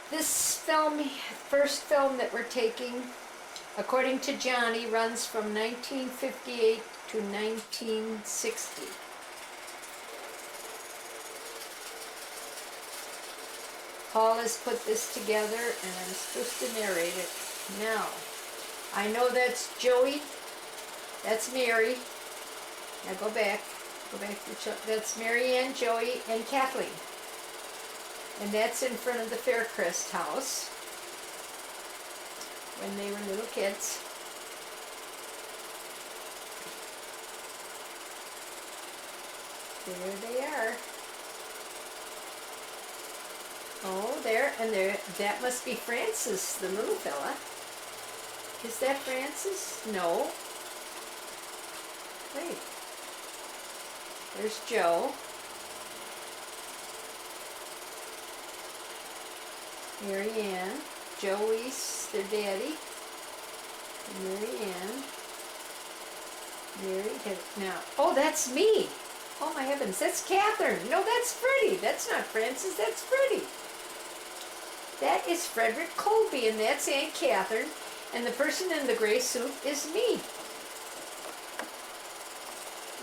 This film, first film that we're taking, according to Johnny, runs from 1958 to 1960. Paul has put this together and I'm supposed to narrate it. Now, I know that's Joey, that's Mary. Now go back to, that's Mary Ann, Joey, and Kathleen. And that's in front of the Faircrest house when they were little kids. There they are. Oh, there, and there, that must be Francis, the little fella. Is that Francis? No. Wait. There's Joe. Mary Ann. Joey's their daddy. Mary Ann. Mary had, now, oh, that's me. Oh my heavens, that's Catherine. No, that's Freddie. That's not Francis, that's Freddie. That is Frederick Colby, and that's Aunt Catherine, and the person in the gray suit is me.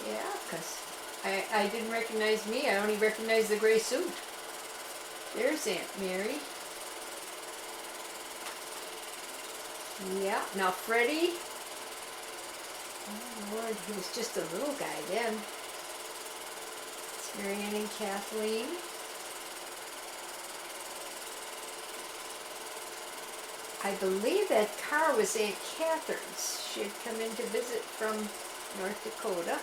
Yeah, because I didn't recognize me, I only recognized the gray suit. There's Aunt Mary. Yeah, now Freddie, oh Lord, he was just a little guy then. It's Mary Ann and Kathleen. I believe that car was Aunt Catherine's. She had come in to visit from North Dakota.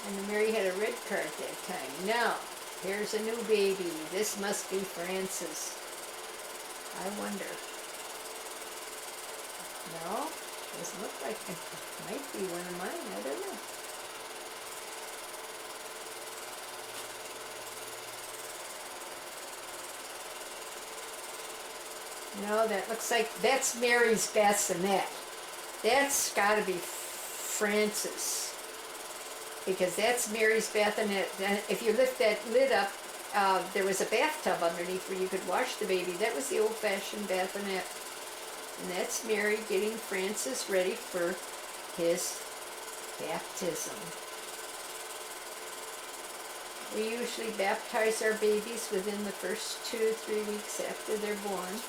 And Mary had a red car at that time. Now, here's a new baby. This must be Francis. I wonder. No, doesn't look like it. Might be one of mine. I don't know. No, that looks like, that's Mary's bassinet. That's got to be Francis. Because that's Mary's bassinet. And if you lift that lid up, there was a bathtub underneath where you could wash the baby. That was the old-fashioned bassinet. And that's Mary getting Francis ready for his baptism. We usually baptize our babies within the first 2 to 3 weeks after they're born.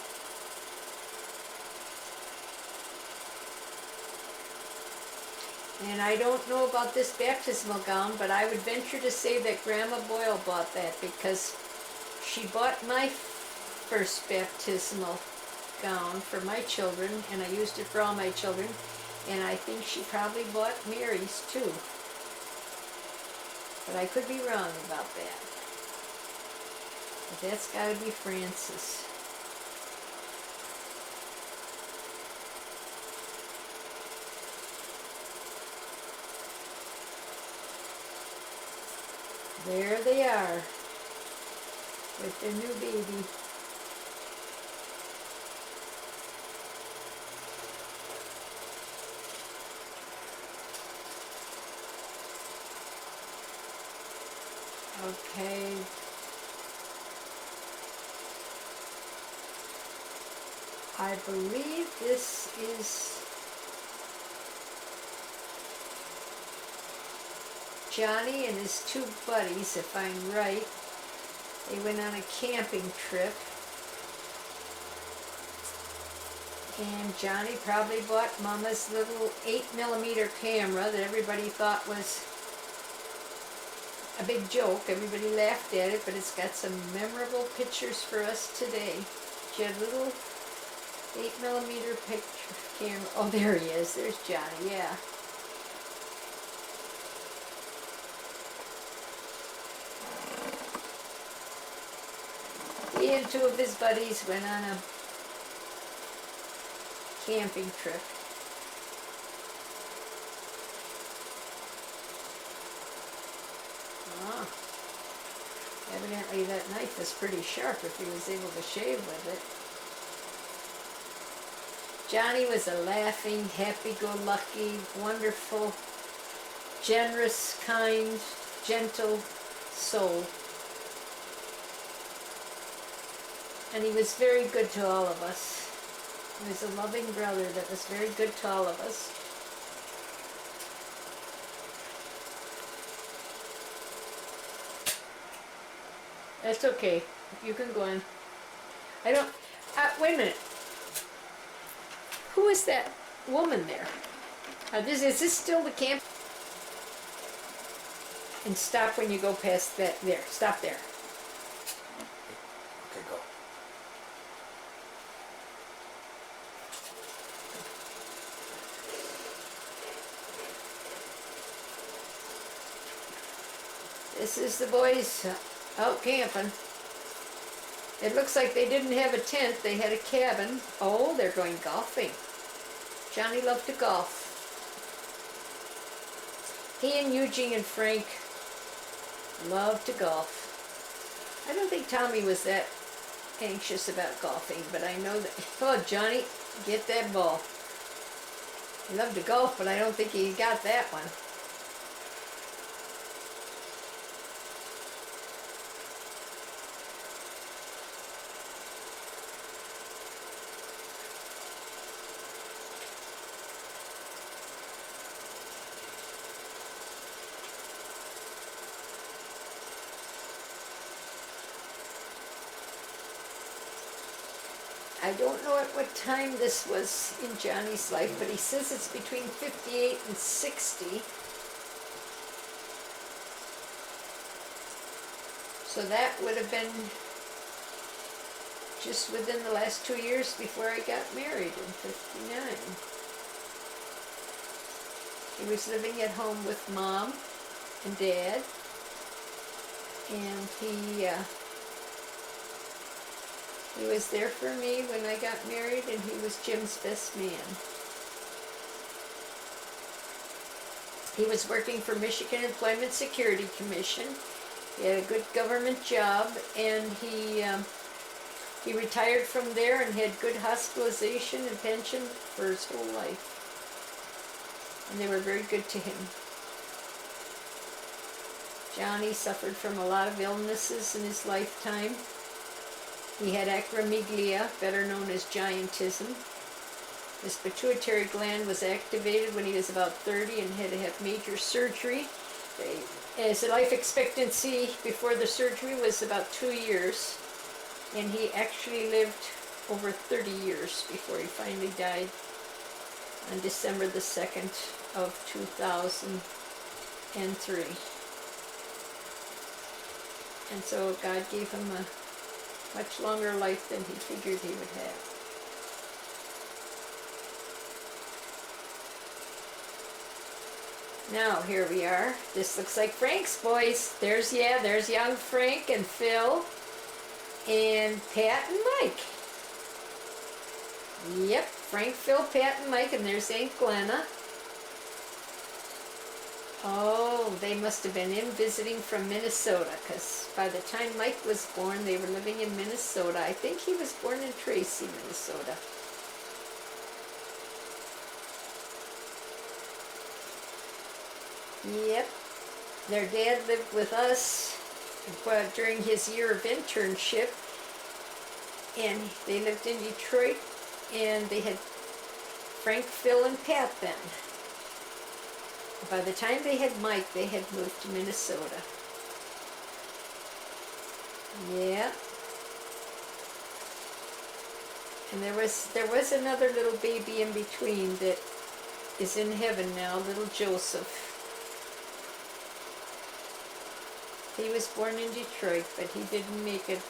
And I don't know about this baptismal gown, but I would venture to say that Grandma Boyle bought that, because she bought my first baptismal gown for my children, and I used it for all my children, and I think she probably bought Mary's too. But I could be wrong about that. But that's got to be Francis. There they are, with their new baby. Okay. I believe this is Johnny and his 2 buddies, if I'm right. They went on a camping trip. And Johnny probably bought Mama's little 8mm camera that everybody thought was a big joke. Everybody laughed at it, but it's got some memorable pictures for us today. She had a little 8mm picture camera. Oh, there he is. There's Johnny, yeah. He and 2 of his buddies went on a camping trip. Ah, evidently that knife is pretty sharp if he was able to shave with it. Johnny was a laughing, happy-go-lucky, wonderful, generous, kind gentle soul. And he was very good to all of us. He was a loving brother that was very good to all of us. That's okay. You can go in. I don't... wait a minute. Who is that woman there? Is this still the camp? And stop when you go past that. There. Stop there. Okay, go. This is the boys out camping. It looks like they didn't have a tent. They had a cabin. Oh, they're going golfing. Johnny loved to golf. He and Eugene and Frank loved to golf. I don't think Tommy was that anxious about golfing, but I know that... Oh, Johnny, get that ball. He loved to golf, but I don't think he got that one. I don't know at what time this was in Johnny's life, but he says it's between 58 and 60. So that would have been just within the last 2 years before I got married in 59. He was living at home with Mom and Dad, and he was there for me when I got married, and he was Jim's best man. He was working for Michigan Employment Security Commission. He had a good government job, and he retired from there and had good hospitalization and pension for his whole life. And they were very good to him. Johnny suffered from a lot of illnesses in his lifetime. He had acromegalia, better known as giantism. His pituitary gland was activated when he was about 30 and had to have major surgery. His life expectancy before the surgery was about 2 years, and he actually lived over 30 years before he finally died on December the 2nd of 2003. And so God gave him a much longer life than he figured he would have. Now, here we are. This looks like Frank's boys. There's young Frank and Phil and Pat and Mike. Yep, Frank, Phil, Pat, and Mike, and there's Aunt Glenna. Oh, they must have been in visiting from Minnesota, because by the time Mike was born, they were living in Minnesota. I think he was born in Tracy, Minnesota. Yep, their dad lived with us during his year of internship, and they lived in Detroit, and they had Frank, Phil, and Pat then. By the time they had Mike, they had moved to Minnesota. Yeah. And there was another little baby in between that is in heaven now, little Joseph. He was born in Detroit, but he didn't make it.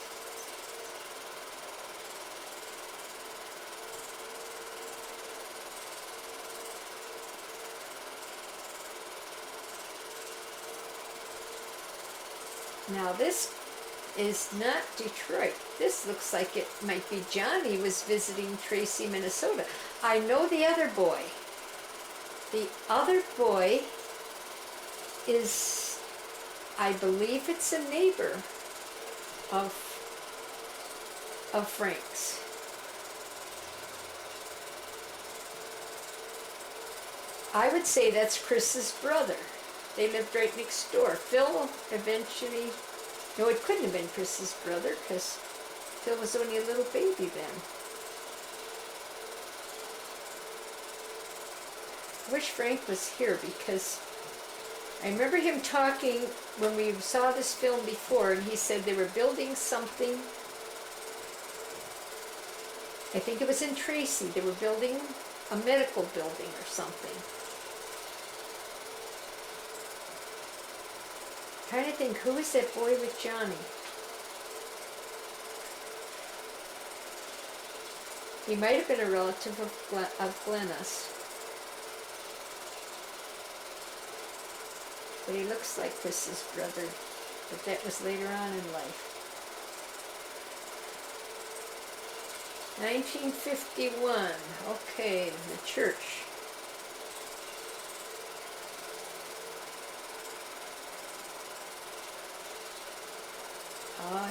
Now this is not Detroit. This looks like it might be Johnny was visiting Tracy, Minnesota. I know the other boy. The other boy is, I believe it's a neighbor of Frank's. I would say that's Chris's brother. They lived right next door. Phil eventually, no, it couldn't have been Chris's brother because Phil was only a little baby then. I wish Frank was here because I remember him talking when we saw this film before, and he said they were building something. I think it was in Tracy. They were building a medical building or something. Trying to think, who was that boy with Johnny? He might have been a relative of Glenna's. But he looks like Chris's brother. But that was later on in life. 1951. Okay, the church.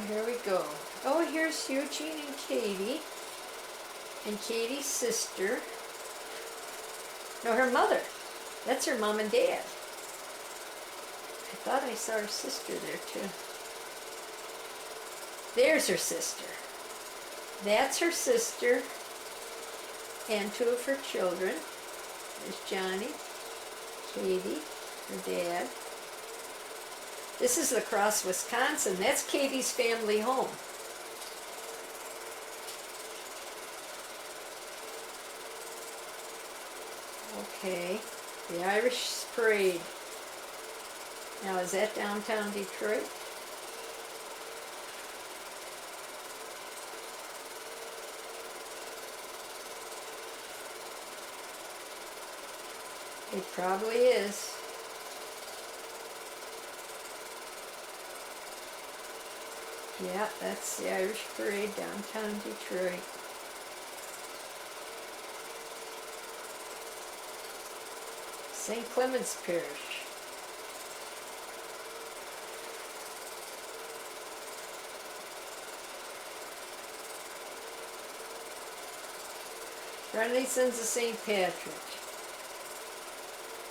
Here we go. Oh, here's Eugene and Katie. And Katie's sister. No, her mother. That's her mom and dad. I thought I saw her sister there too. There's her sister. That's her sister and two of her children. There's Johnny, Katie, her dad. This is La Crosse, Wisconsin. That's Katie's family home. Okay, the Irish Parade. Now, is that downtown Detroit? It probably is. Yeah, that's the Irish Parade, downtown Detroit. St. Clement's Parish. Friendly Sons of St. Patrick.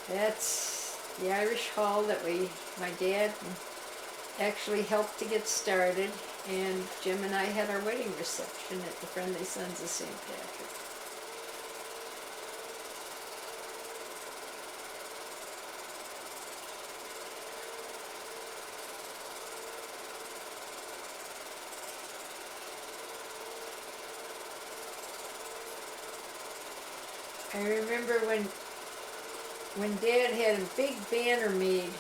That's the Irish Hall that my dad actually helped to get started, and Jim and I had our wedding reception at the Friendly Sons of St. Patrick. I remember when Dad had a big banner made.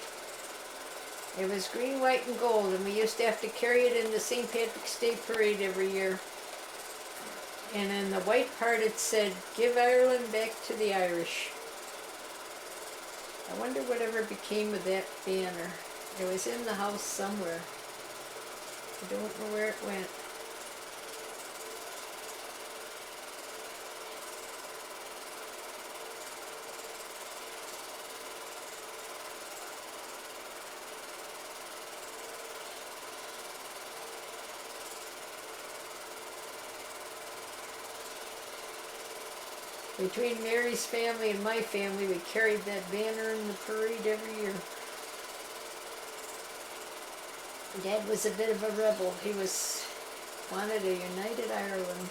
It was green, white, and gold, and we used to have to carry it in the St. Patrick's Day Parade every year. And in the white part it said, "Give Ireland back to the Irish." I wonder whatever became of that banner. It was in the house somewhere. I don't know where it went. Between Mary's family and my family, we carried that banner in the parade every year. Dad was a bit of a rebel. He wanted a united Ireland.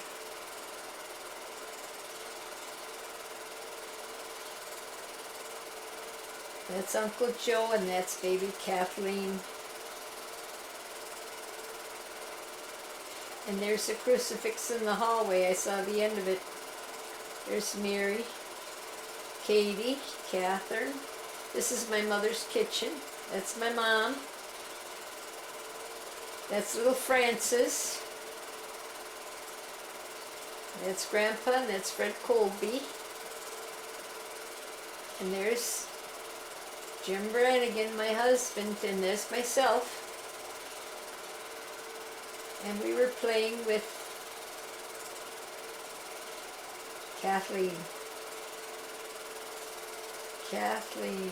That's Uncle Joe, and that's baby Kathleen. And there's a crucifix in the hallway. I saw the end of it. There's Mary, Katie, Catherine. This is my mother's kitchen. That's my mom. That's little Francis. That's Grandpa, and that's Fred Colby. And there's Jim Brannigan, my husband, and there's myself. And we were playing with Kathleen. Kathleen.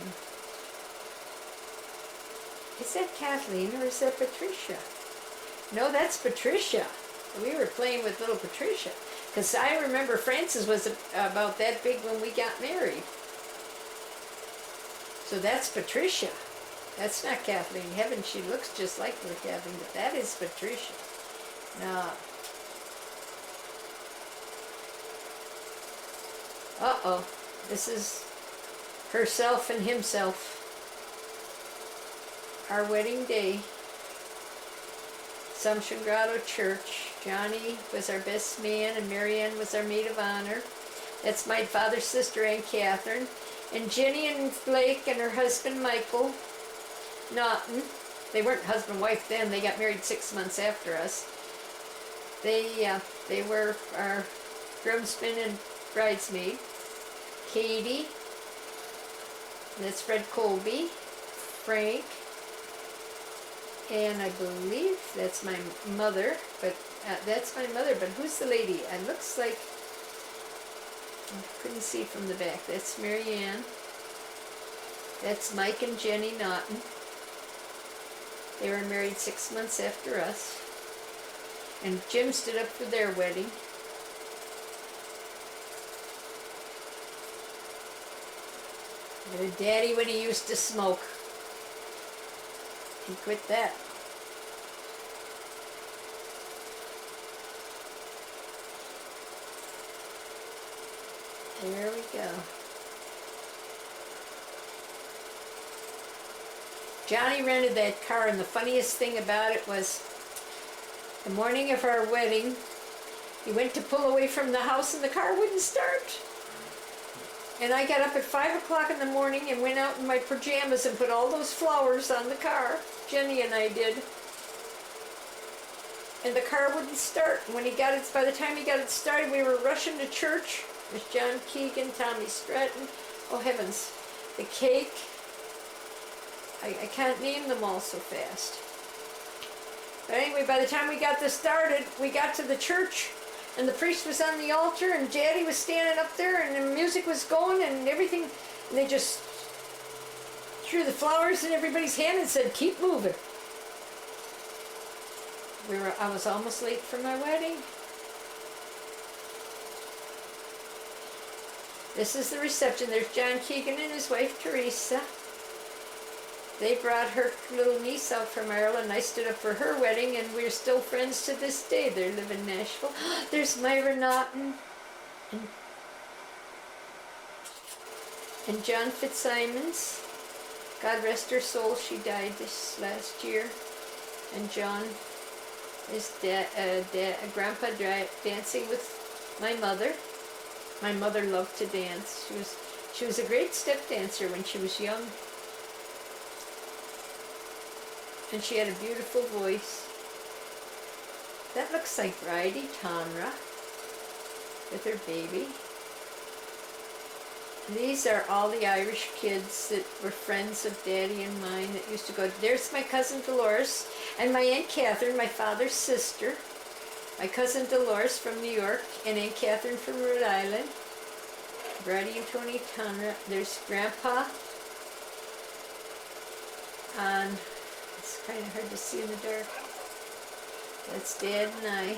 Is that Kathleen or is that Patricia? No, that's Patricia. We were playing with little Patricia. Because I remember Frances was about that big when we got married. So that's Patricia. That's not Kathleen. Heaven, she looks just like her Kathleen, but that is Patricia. Now, uh-oh, this is herself and himself. Our wedding day. Assumption Grotto Church. Johnny was our best man and Marianne was our maid of honor. That's my father's sister, Aunt Catherine. And Jenny and Blake and her husband, Michael Naughton. They weren't husband and wife then. They got married 6 months after us. They were our groomsmen and bridesmaid. Katie. That's Fred Colby. Frank. And I believe that's my mother, but who's the lady? It looks like, I couldn't see from the back. That's Marianne. That's Mike and Jenny Naughton. They were married 6 months after us. And Jim stood up for their wedding. And Daddy when he used to smoke. He quit that. There we go. Johnny rented that car, and the funniest thing about it was the morning of our wedding, he went to pull away from the house and the car wouldn't start. And I got up at 5 o'clock in the morning and went out in my pajamas and put all those flowers on the car. Jenny and I did. And the car wouldn't start. When he got it, by the time he got it started, we were rushing to church. There's John Keegan, Tommy Stratton. Oh heavens. The cake. I can't name them all so fast. But anyway, by the time we got this started, we got to the church. And the priest was on the altar, and Daddy was standing up there, and the music was going, and everything. And they just threw the flowers in everybody's hand and said, "Keep moving." I was almost late for my wedding. This is the reception. There's John Keegan and his wife, Teresa. They brought her little niece out from Ireland. I stood up for her wedding, and we're still friends to this day. They live in Nashville. There's Myra Naughton and John Fitzsimons. God rest her soul. She died this last year. And John is Grandpa dancing with my mother. My mother loved to dance. She was a great step dancer when she was young. And she had a beautiful voice. That looks like Bridie Tonra with her baby. And these are all the Irish kids that were friends of Daddy and mine that used to go. There's my cousin Dolores and my Aunt Catherine, my father's sister. My cousin Dolores from New York and Aunt Catherine from Rhode Island. Bridie and Tony Tonra. There's Grandpa. And it's kind of hard to see in the dark. That's Dad and I.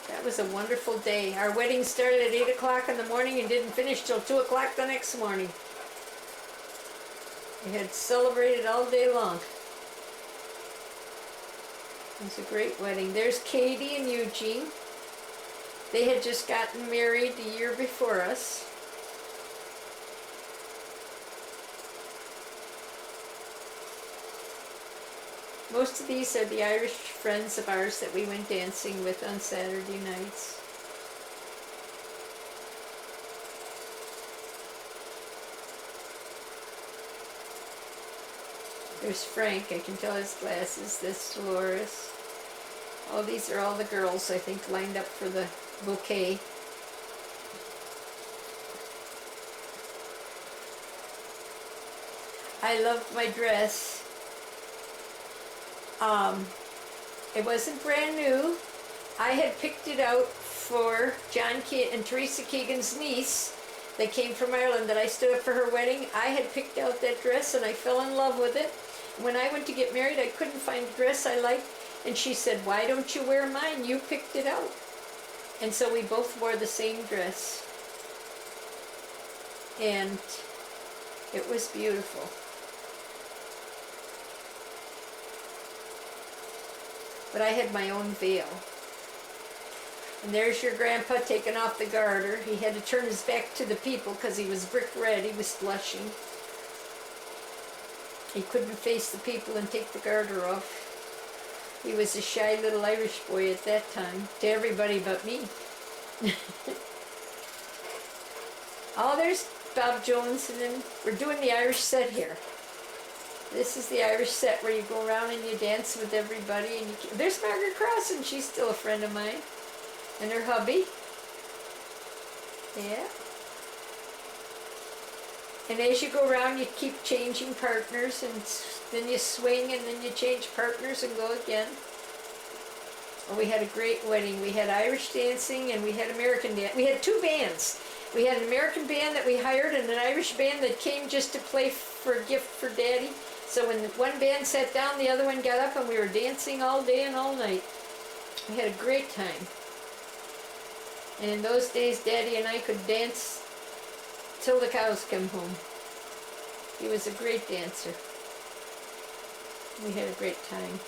That was a wonderful day. Our wedding started at 8 o'clock in the morning and didn't finish till 2 o'clock the next morning. We had celebrated all day long. It was a great wedding. There's Katie and Eugene. They had just gotten married the year before us. Most of these are the Irish friends of ours that we went dancing with on Saturday nights. There's Frank, I can tell his glasses. This Dolores. Oh, these are all the girls, I think, lined up for the bouquet. I loved my dress. It wasn't brand new. I had picked it out for John and Teresa Keegan's niece that came from Ireland that I stood up for her wedding. I had picked out that dress and I fell in love with it. When I went to get married, I couldn't find a dress I liked, and she said, "Why don't you wear mine? You picked it out." And so we both wore the same dress. And It was beautiful. But I had my own veil. And there's your grandpa taking off the garter. He had to turn his back to the people because he was brick red. He was blushing. He couldn't face the people and take the garter off. He was a shy little Irish boy at that time, to everybody but me. Oh, there's Bob Jones, and then we're doing the Irish set here. This is the Irish set where you go around and you dance with everybody. And there's Margaret Crossan, she's still a friend of mine. And her hubby. Yeah. And as you go around, you keep changing partners, and then you swing, and then you change partners and go again. Well, we had a great wedding. We had Irish dancing, and we had American dance. We had two bands. We had an American band that we hired, and an Irish band that came just to play for a gift for Daddy. So when one band sat down, the other one got up, and we were dancing all day and all night. We had a great time. And in those days, Daddy and I could dance till the cows come home. He was a great dancer. We had a great time.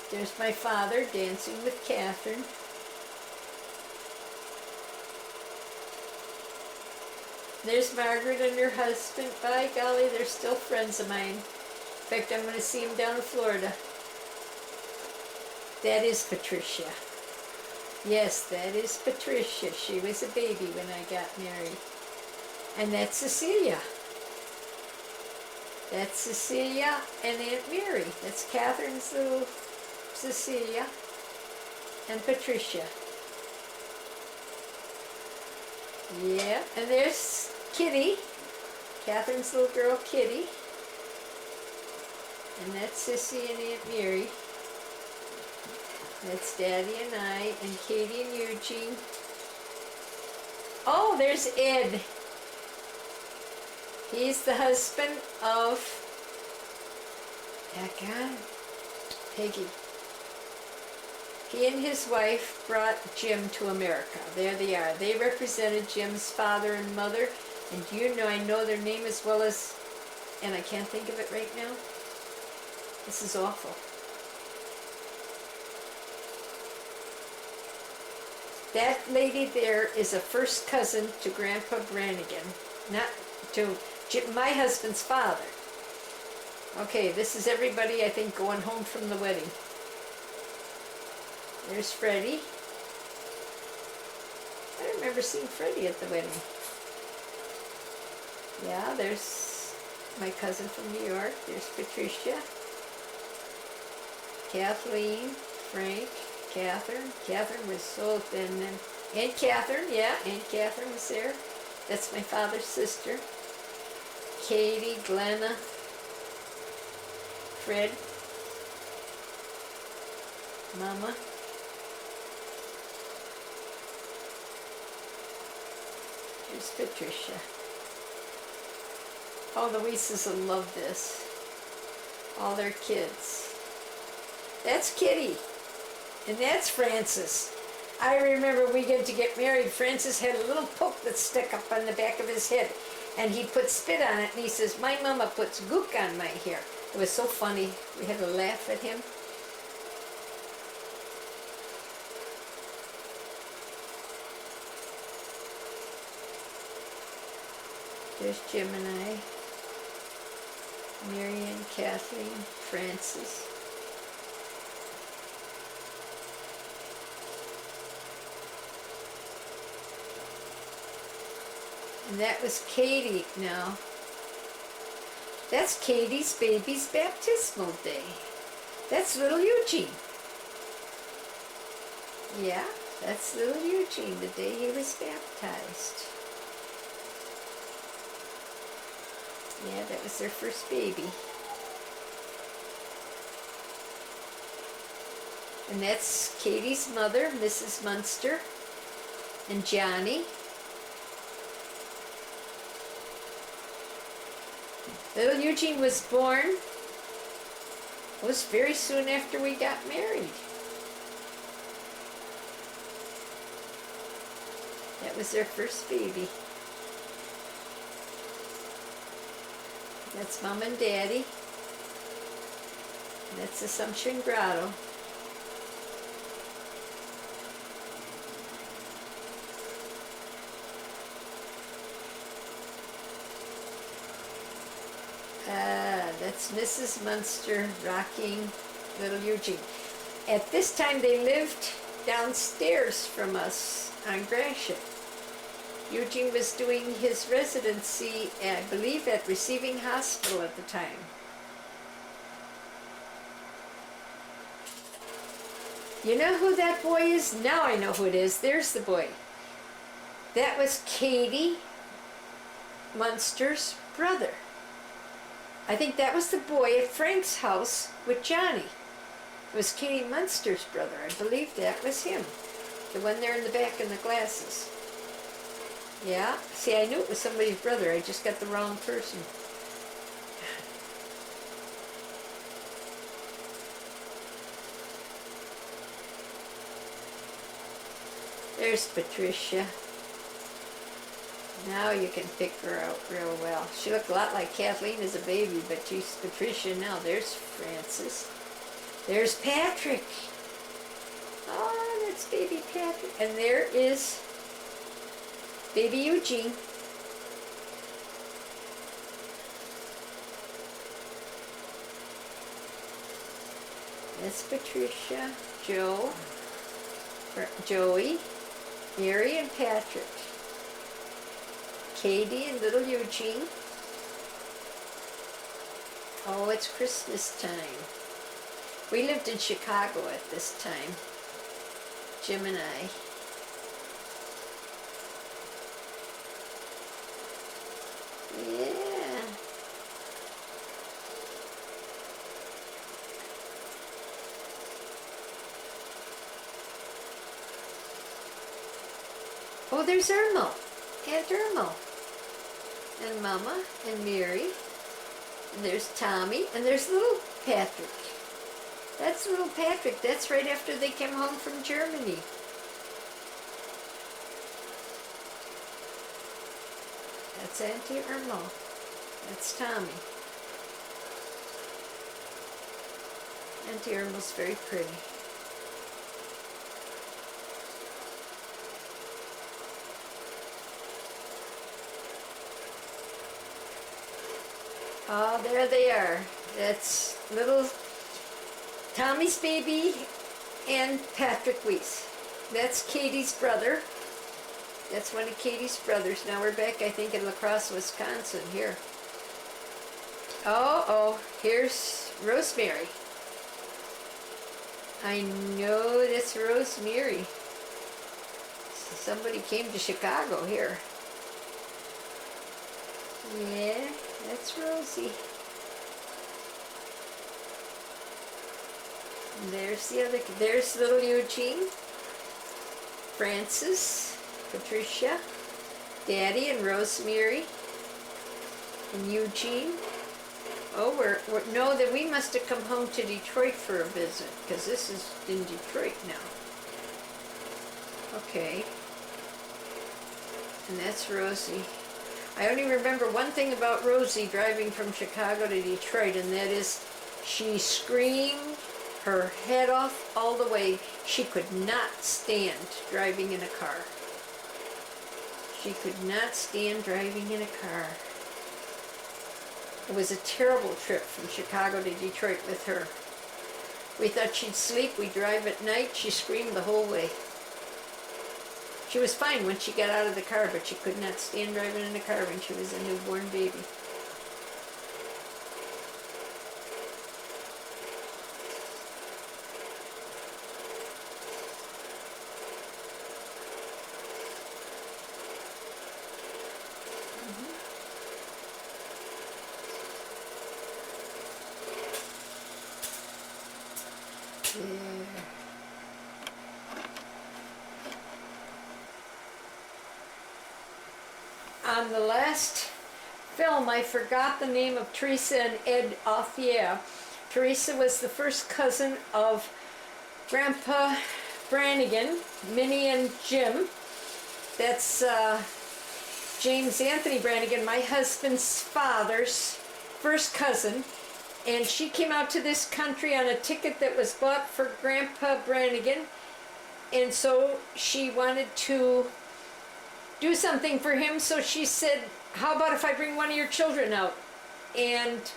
There's my father dancing with Catherine. There's Margaret and her husband. By golly, they're still friends of mine. In fact, I'm going to see them down in Florida. That is Patricia. Yes, that is Patricia. She was a baby when I got married. And that's Cecilia. That's Cecilia and Aunt Mary. That's Catherine's little Cecilia and Patricia. Yeah, and there's Kitty, Catherine's little girl Kitty. And that's Sissy and Aunt Mary. That's Daddy and I, and Katie and Eugene. Oh, there's Ed. He's the husband of Peggy. He and his wife brought Jim to America. There they are. They represented Jim's father and mother. And you know, I know their name as well as, and I can't think of it right now. This is awful. That lady there is a first cousin to Grandpa Brannigan, not to my husband's father. Okay, this is everybody, I think, going home from the wedding. There's Freddie. I don't remember seeing Freddie at the wedding. Yeah, there's my cousin from New York. There's Patricia. Kathleen, Frank, Catherine. Catherine was so thin then. Aunt Catherine, yeah, Aunt Catherine was there. That's my father's sister. Katie, Glenna, Fred, Mama. Here's Patricia. Oh, the Weeses will love this. All their kids. That's Kitty. And that's Francis. I remember we get to get married. Francis had a little poke that stuck up on the back of his head. And he put spit on it, and he says, "My mama puts gook on my hair." It was so funny. We had to laugh at him. There's Jim and I. Marion, Kathleen, Francis. And that was Katie now. That's Katie's baby's baptismal day. That's little Eugene. Yeah, that's little Eugene, the day he was baptized. Yeah, that was their first baby. And that's Katie's mother, Mrs. Munster, and Johnny. Little Eugene was born, it was very soon after we got married. That was their first baby. That's Mom and Daddy. That's Assumption Grotto. That's Mrs. Munster rocking little Eugene. At this time they lived downstairs from us on Gratiot. Eugene was doing his residency, I believe, at Receiving Hospital at the time. You know who that boy is? Now I know who it is. There's the boy. That was Katie Munster's brother. I think that was the boy at Frank's house with Johnny. It was Katie Munster's brother. I believe that was him. The one there in the back in the glasses. Yeah, see, I knew it was somebody's brother. I just got the wrong person. There's Patricia. Now you can pick her out real well. She looked a lot like Kathleen as a baby, but she's Patricia now. There's Francis. There's Patrick. Oh, that's baby Patrick. And there is baby Eugene. That's Patricia, Joe, Joey, Mary and Patrick, Katie and little Eugene. Oh, it's Christmas time. We lived in Chicago at this time, Jim and I. Yeah. Oh, there's Irma, Aunt Irma, and Mama, and Mary, and there's Tommy, and there's little Patrick. That's little Patrick. That's right after they came home from Germany. That's Auntie Irma. That's Tommy. Auntie Irma's very pretty. Oh, there they are. That's little Tommy's baby and Patrick Weiss. That's Katie's brother. That's one of Katie's brothers. Now we're back, I think, in La Crosse, Wisconsin here. Oh, here's Rosemary. I know that's Rosemary. Somebody came to Chicago here. Yeah, that's Rosie. And there's the other, there's little Eugene, Francis, Patricia, Daddy and Rosemary, and Eugene. Oh, no, that we must have come home to Detroit for a visit, because this is in Detroit now. Okay. And that's Rosie. I only remember one thing about Rosie driving from Chicago to Detroit, and that is she screamed her head off all the way. She could not stand driving in a car. She could not stand driving in a car. It was a terrible trip from Chicago to Detroit with her. We thought she'd sleep. We'd drive at night. She screamed the whole way. She was fine when she got out of the car, but she could not stand driving in a car when she was a newborn baby. On the last film, I forgot the name of Teresa and Ed Offier. Teresa was the first cousin of Grandpa Brannigan, Minnie and Jim. That's James Anthony Brannigan, my husband's father's first cousin, and she came out to this country on a ticket that was bought for Grandpa Brannigan, and so she wanted to do something for him, so she said, how about if I bring one of your children out? And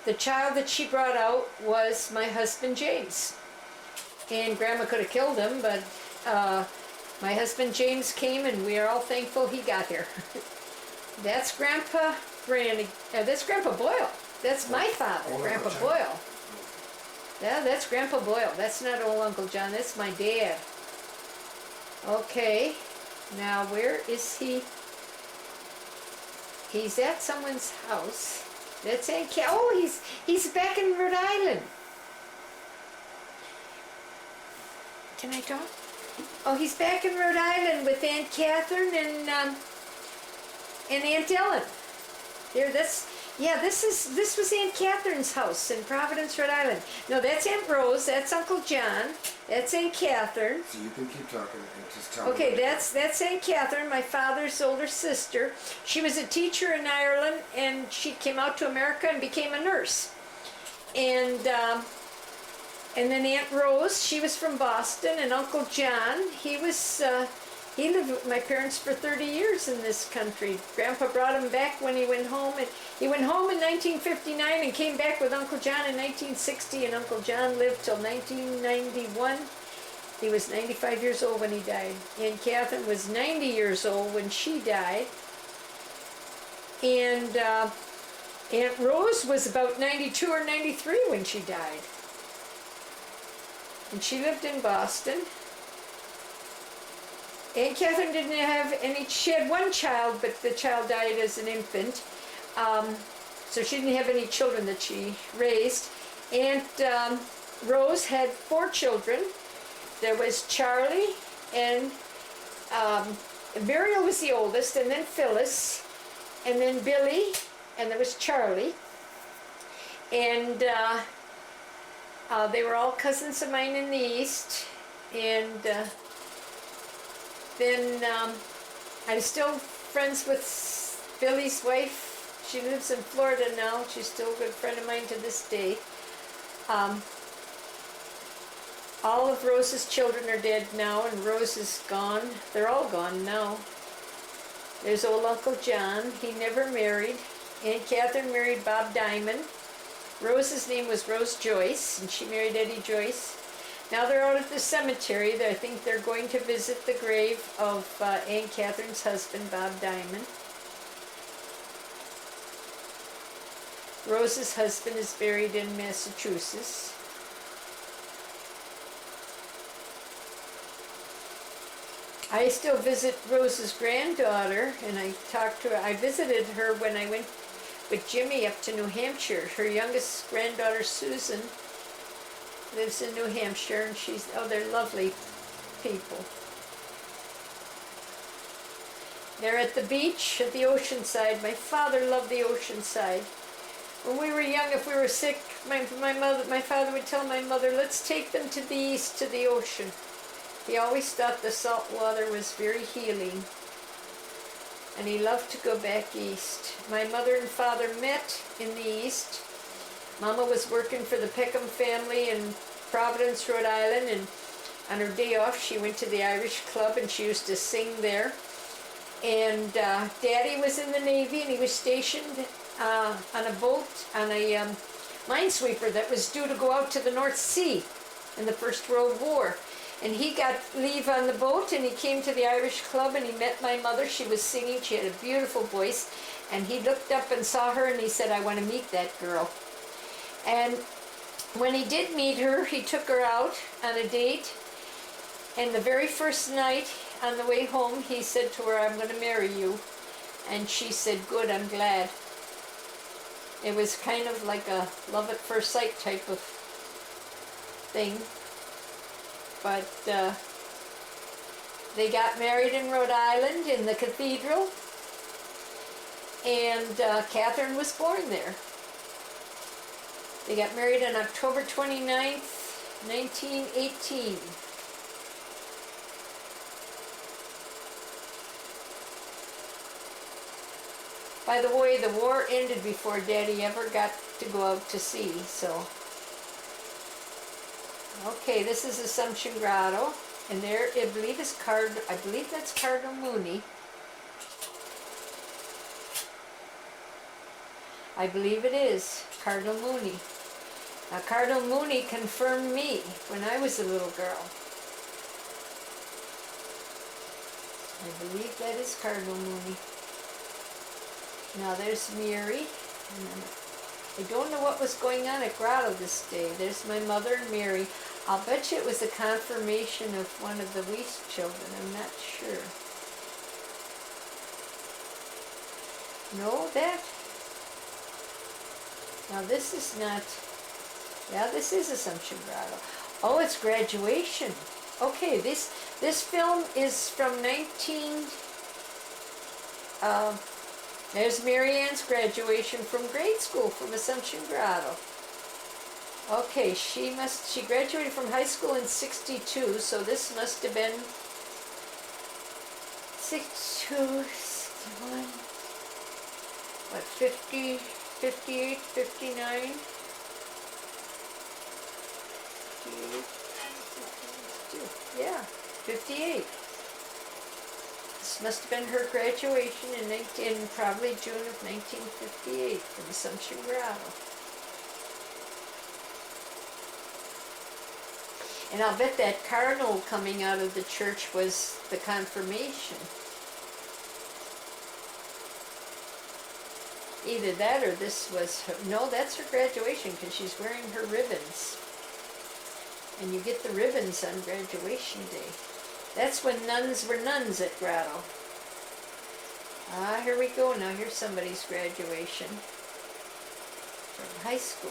the child that she brought out was my husband James. And Grandma could have killed him, but my husband James came, and we are all thankful he got here. That's Grandpa Brannigan. That's Grandpa Boyle. That's my father, Grandpa Boyle. Yeah, that's Grandpa Boyle. That's not old Uncle John. That's my dad. Okay, now where is he? He's at someone's house. That's Aunt Cat. Oh, he's back in Rhode Island. Can I talk? Oh, he's back in Rhode Island with Aunt Catherine and Aunt Ellen. There, this was Aunt Catherine's house in Providence, Rhode Island. No, that's Aunt Rose. That's Uncle John. That's Aunt Catherine. So you can keep talking and just tell me. Okay, that's Aunt Catherine, my father's older sister. She was a teacher in Ireland, and she came out to America and became a nurse. And then Aunt Rose, she was from Boston, and Uncle John, he lived with my parents for 30 years in this country. Grandpa brought him back when he went home, and he went home in 1959 and came back with Uncle John in 1960, and Uncle John lived till 1991. He was 95 years old when he died. Aunt Catherine was 90 years old when she died. And Aunt Rose was about 92 or 93 when she died. And she lived in Boston. Aunt Catherine didn't have any, she had one child, but the child died as an infant. So she didn't have any children that she raised. Aunt Rose had 4 children. There was Charlie, and Muriel was the oldest, and then Phyllis, and then Billy, and there was Charlie. And they were all cousins of mine in the East. And then I'm still friends with Billy's wife. She lives in Florida now. She's still a good friend of mine to this day. All of Rose's children are dead now, and Rose is gone. They're all gone now. There's old Uncle John. He never married. Aunt Catherine married Bob Diamond. Rose's name was Rose Joyce, and she married Eddie Joyce. Now they're out at the cemetery. I think they're going to visit the grave of Aunt Catherine's husband, Bob Diamond. Rose's husband is buried in Massachusetts. I still visit Rose's granddaughter, and I talked to her. I visited her when I went with Jimmy up to New Hampshire. Her youngest granddaughter, Susan, lives in New Hampshire, and they're lovely people. They're at the beach, at the ocean side. My father loved the ocean side. When we were young, if we were sick, my father would tell my mother, let's take them to the east, to the ocean. He always thought the salt water was very healing, and he loved to go back east. My mother and father met in the east. Mama was working for the Peckham family in Providence, Rhode Island, and on her day off she went to the Irish Club, and she used to sing there. And Daddy was in the Navy, and he was stationed on a boat, on a minesweeper that was due to go out to the North Sea in the First World War. And he got leave on the boat, and he came to the Irish Club, and he met my mother. She was singing. She had a beautiful voice. And he looked up and saw her, and he said, I want to meet that girl. And when he did meet her, he took her out on a date. And the very first night, on the way home, he said to her, I'm going to marry you. And she said, good, I'm glad. It was kind of like a love at first sight type of thing. But they got married in Rhode Island in the cathedral, and Catherine was born there. They got married on October 29th, 1918. By the way, the war ended before Daddy ever got to go out to sea, so. Okay, this is Assumption Grotto, and there, I believe that's Cardinal Mooney. I believe it is Cardinal Mooney. Now, Cardinal Mooney confirmed me when I was a little girl. I believe that is Cardinal Mooney. Now there's Mary. I don't know what was going on at Grotto this day. There's my mother and Mary. I'll bet you it was a confirmation of one of the Weiss children. I'm not sure. No, that. Now this is not. Yeah, this is Assumption Grotto. Oh, it's graduation. Okay, this film is from 19. There's Mary Ann's graduation from grade school from Assumption Grotto. Okay, she graduated from high school in 62, so this must have been 62, 61, what, 50, 58, 59? 58, yeah, 58. This must have been her graduation in probably June of 1958 from Assumption Grotto. And I'll bet that cardinal coming out of the church was the confirmation. Either that or this was her. No, that's her graduation because she's wearing her ribbons. And you get the ribbons on graduation day. That's when nuns were nuns at Grotto. Ah, here we go. Now here's somebody's graduation from high school.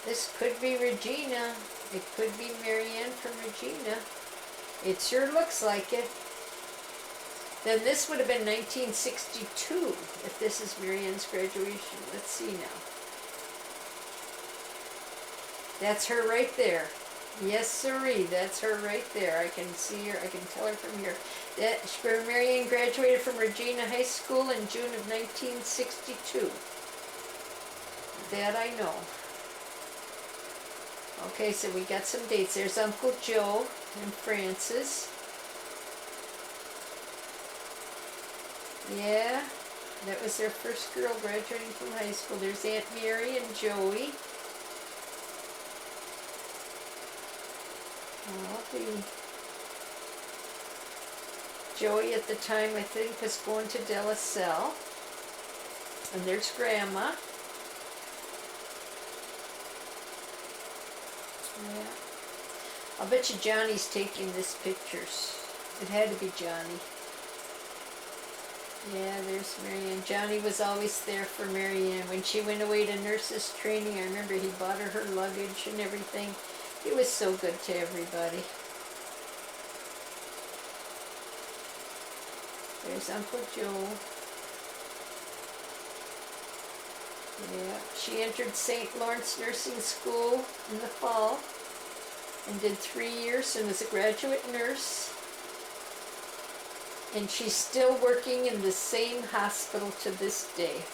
This could be Regina. It could be Mary Ann from Regina. It sure looks like it. Then this would have been 1962 if this is Mary Ann's graduation. Let's see now. That's her right there. Yes, sirree, that's her right there. I can see her, I can tell her from here. Mary Ann graduated from Regina High School in June of 1962. That I know. Okay, so we got some dates. There's Uncle Joe and Francis. Yeah, that was their first girl graduating from high school. There's Aunt Mary and Joey. Joey at the time, I think, was going to De La Salle. And there's Grandma. Yeah. I'll bet you Johnny's taking this pictures. It had to be Johnny. Yeah, there's Mary Ann. Johnny was always there for Mary Ann. When she went away to nurses training, I remember he bought her luggage and everything. He was so good to everybody. There's Uncle Joe. Yeah, she entered St. Lawrence Nursing School in the fall and did 3 years and was a graduate nurse. And she's still working in the same hospital to this day.